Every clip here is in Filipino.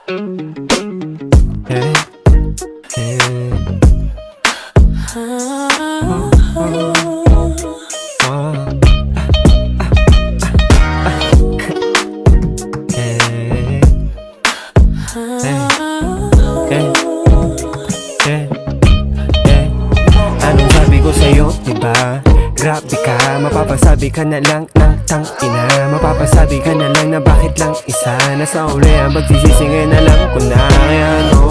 Hey, hey. Anong sabi ko sa'yo, diba? Grabe ka, mapapasabi ka na lang ng tangina. Mapapasabi ka na lang na bakit lang isa. Nasa uli ang pagsisisi ngayon na lang ko na. Kaya ano,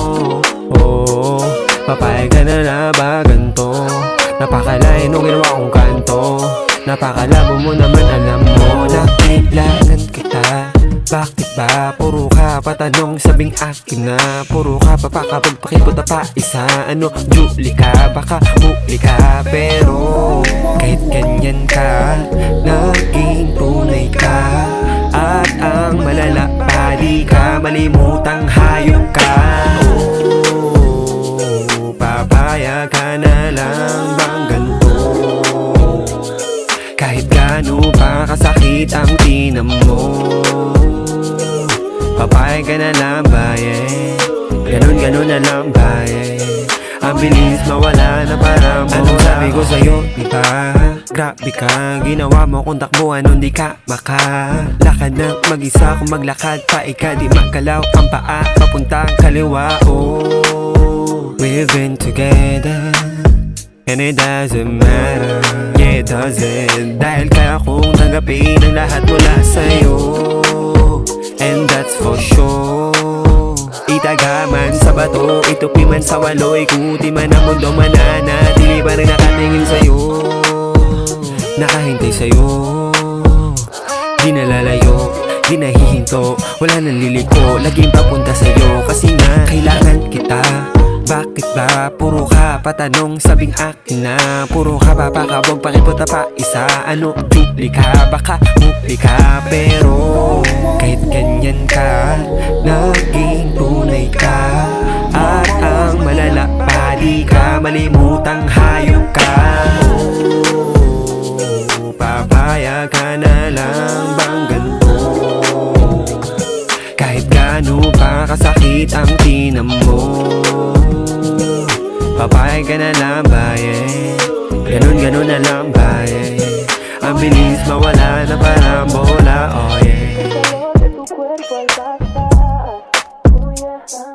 oh, papayag ka na na ba ganto? Napakalain nung ginawa kong kanto. Napakalabo mo naman, alam mo na kailangan kita. Bakit ba? Puro ka patanong, sabing akin na. Puro ka papakapagpakiputa pa isa. Ano, Julie ka? Baka muli ka. Pero kahit ganyan ka, naging tunay ka. At ang malala pa, di ka malimutang hayop ka. Oh, papayag ka na lang bang ganito? Kahit gaano pa kasakit ang tinam mo, papayag ka na lang ba, yeah? Ganun na lang ba, yeah? Ang bilis mawala na parang mo. Anong sabi ko sa'yo, diba? Grabe ka, ginawa mo kung takbuhan nun di ka makalakad na mag-isa. Kung maglakad pa ika, di makalaw ang paa papuntang kaliwa. Oh, we've been together and it doesn't matter, yeah it doesn't. Dahil kaya kong tanggapin ang lahat mula sa'yo, and that's for sure. Itagaman sa bato, itupi man sa walo, ikuti man ang mundo, mananatili pa rin nakatingin sa'yo, nakahintay sa'yo. Di nalalayo, di nahihinto, wala nang liliko, laging papunta sa'yo. Kasi nga, kailangan kita. Bakit ba? Puro ka patanong, sabing akin na. Puro ka papakabog, pakiputa pa isa. Ano, Julie ka? Baka muli ka. Pero kahit ganyan ka, naging tunay ka. At ang malala pa, di ka malimutang hayop ka. Oh, papayag ka na lang bang ganito? Kahit gaano pa kasakit ang tinam mo, papayag ka na lang ba, yeah? Ganun na lang ba, yeah? Ang bilis mawala na parang bola, oh yeah. Tu cuerpo al pasar, huye ang